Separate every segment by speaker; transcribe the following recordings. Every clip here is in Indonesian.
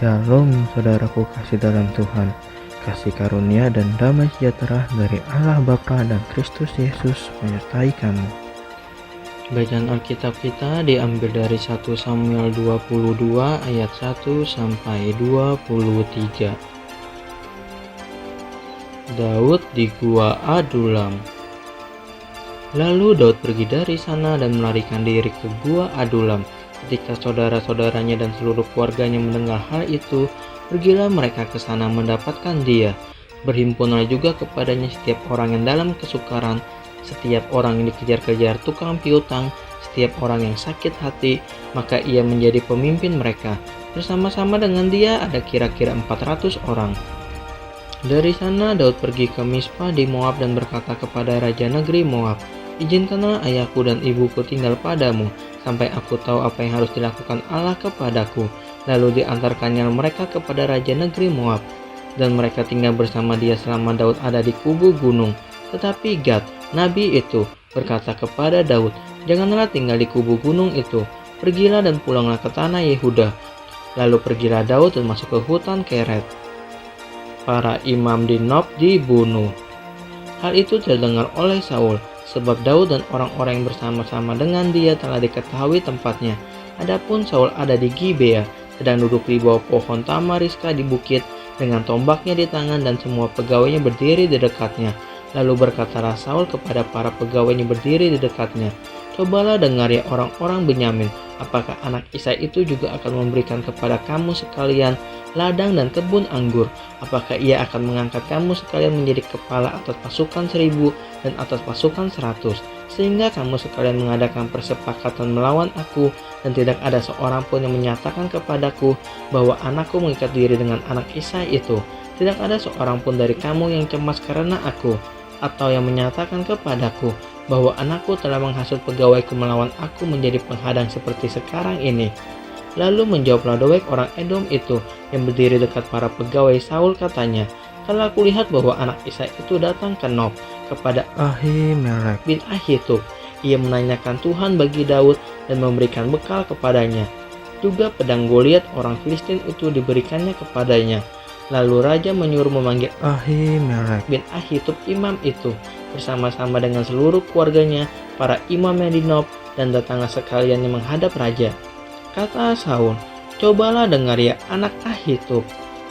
Speaker 1: Shalom saudaraku kasih dalam Tuhan, kasih karunia dan damai sejahtera dari Allah Bapa dan Kristus Yesus menyertai kamu.
Speaker 2: Bacaan Alkitab kita diambil dari 1 Samuel 22 ayat 1 sampai 23. Daud di Gua Adulam. Lalu Daud pergi dari sana dan melarikan diri ke Gua Adulam. Ketika saudara-saudaranya dan seluruh keluarganya mendengar hal itu, pergilah mereka ke sana mendapatkan dia. Berhimpunlah juga kepadanya setiap orang yang dalam kesukaran, setiap orang yang dikejar-kejar tukang piutang, setiap orang yang sakit hati, maka ia menjadi pemimpin mereka. Bersama-sama dengan dia ada kira-kira 400 orang. Dari sana Daud pergi ke Mispa di Moab dan berkata kepada raja negeri Moab, "Izinkanlah ayahku dan ibuku tinggal padamu, sampai aku tahu apa yang harus dilakukan Allah kepadaku." Lalu diantarkannya mereka kepada raja negeri Moab, dan mereka tinggal bersama dia selama Daud ada di kubu gunung. Tetapi Gad, nabi itu, berkata kepada Daud, "Janganlah tinggal di kubu gunung itu, pergilah dan pulanglah ke tanah Yehuda." Lalu pergilah Daud dan masuk ke hutan Keret. Para imam di Nob dibunuh. Hal itu terdengar oleh Saul, sebab Daud dan orang-orang yang bersama-sama dengan dia telah diketahui tempatnya. Adapun Saul ada di Gibea, sedang duduk di bawah pohon tamariska di bukit, dengan tombaknya di tangan dan semua pegawainya berdiri di dekatnya. Lalu berkatalah Saul kepada para pegawainya berdiri di dekatnya, "Cobalah dengar ya orang-orang Benyamin, apakah anak Isai itu juga akan memberikan kepada kamu sekalian ladang dan kebun anggur? Apakah ia akan mengangkat kamu sekalian menjadi kepala atas pasukan 1000 dan atas pasukan 100, sehingga kamu sekalian mengadakan persepakatan melawan aku, dan tidak ada seorang pun yang menyatakan kepadaku bahwa anakku mengikat diri dengan anak Isai itu? Tidak ada seorang pun dari kamu yang cemas karena aku, atau yang menyatakan kepadaku bahwa anakku telah menghasut pegawaiku melawan aku menjadi penghadang seperti sekarang ini?" Lalu menjawablah Doeg orang Edom itu yang berdiri dekat para pegawai Saul, katanya, "Kalau aku lihat bahwa anak Isai itu datang ke Nob kepada
Speaker 1: Ahimelek
Speaker 2: bin Ahitub, ia menanyakan Tuhan bagi Daud dan memberikan bekal kepadanya. Juga pedang Goliat orang Filistin itu diberikannya kepadanya." Lalu raja menyuruh memanggil
Speaker 1: Ahimelek
Speaker 2: bin Ahitub imam itu bersama-sama dengan seluruh keluarganya, para imam yang di Nob, dan datanglah sekalian yang menghadap raja. Kata Saul, "Cobalah dengar ya anak Ahitub."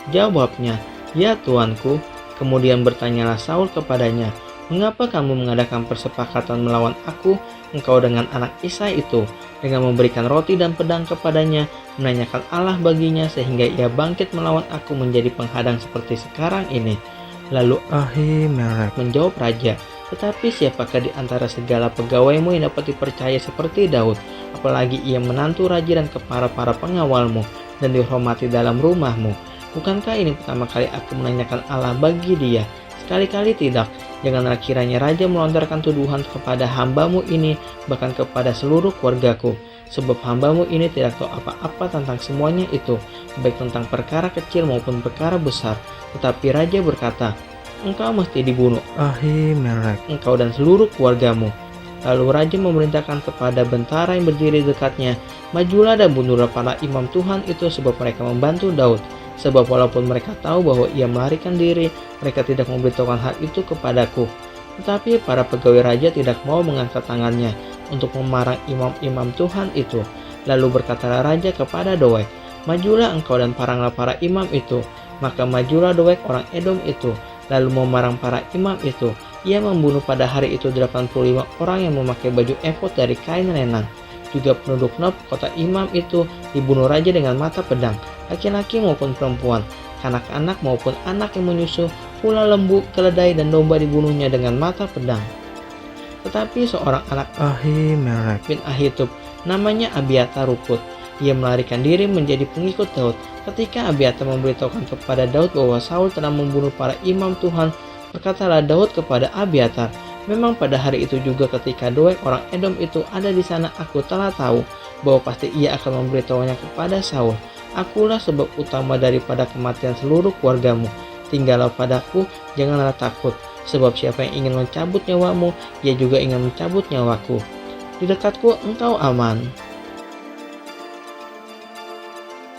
Speaker 2: Jawabnya, "Ya tuanku." Kemudian bertanyalah Saul kepadanya, "Mengapa kamu mengadakan persepakatan melawan aku, engkau dengan anak Isai itu, dengan memberikan roti dan pedang kepadanya, menanyakan Allah baginya sehingga ia bangkit melawan aku menjadi penghadang seperti sekarang ini?" Lalu
Speaker 1: Ahimelek
Speaker 2: menjawab raja, "Tetapi siapakah di antara segala pegawaimu yang dapat dipercaya seperti Daud? Apalagi ia menantu raja dan kepala para pengawalmu, dan dihormati dalam rumahmu. Bukankah ini pertama kali aku menanyakan Allah bagi dia? Sekali-kali tidak. Janganlah kiranya raja melontarkan tuduhan kepada hambamu ini, bahkan kepada seluruh keluargaku. Sebab hambamu ini tidak tahu apa-apa tentang semuanya itu, baik tentang perkara kecil maupun perkara besar." Tetapi raja berkata, "Engkau mesti dibunuh,
Speaker 1: Ahimelek
Speaker 2: engkau dan seluruh keluargamu." Lalu raja memerintahkan kepada bentara yang berdiri dekatnya, "Majulah dan bunuhlah para imam Tuhan itu, sebab mereka membantu Daud. Sebab walaupun mereka tahu bahwa ia melarikan diri, mereka tidak memberitahukan hal itu kepadaku." Tetapi para pegawai raja tidak mau mengangkat tangannya untuk memarang imam-imam Tuhan itu. Lalu berkatalah raja kepada Doeg, "Majulah engkau dan paranglah para imam itu." Maka majulah Doeg orang Edom itu, lalu memarang para imam itu. Ia membunuh pada hari itu 85 orang yang memakai baju efod dari kain renang. Juga penduduk Nob, kota imam itu, dibunuh raja dengan mata pedang, laki-laki maupun perempuan, kanak-kanak maupun anak yang menyusu, pula lembu, keledai, dan domba dibunuhnya dengan mata pedang. Tetapi seorang anak
Speaker 1: Ahimelek
Speaker 2: bin Ahitub, namanya Abiatar, luput. Ia melarikan diri menjadi pengikut Daud. Ketika Abiatar memberitahukan kepada Daud bahwa Saul telah membunuh para imam Tuhan, berkatalah Daud kepada Abiatar, "Memang pada hari itu juga ketika Doeg orang Edom itu ada di sana, aku telah tahu bahwa pasti ia akan memberitahunya kepada Saul. Akulah sebab utama daripada kematian seluruh keluargamu. Tinggallah padaku, janganlah takut, sebab siapa yang ingin mencabut nyawamu, ia juga ingin mencabut nyawaku. Di dekatku engkau aman."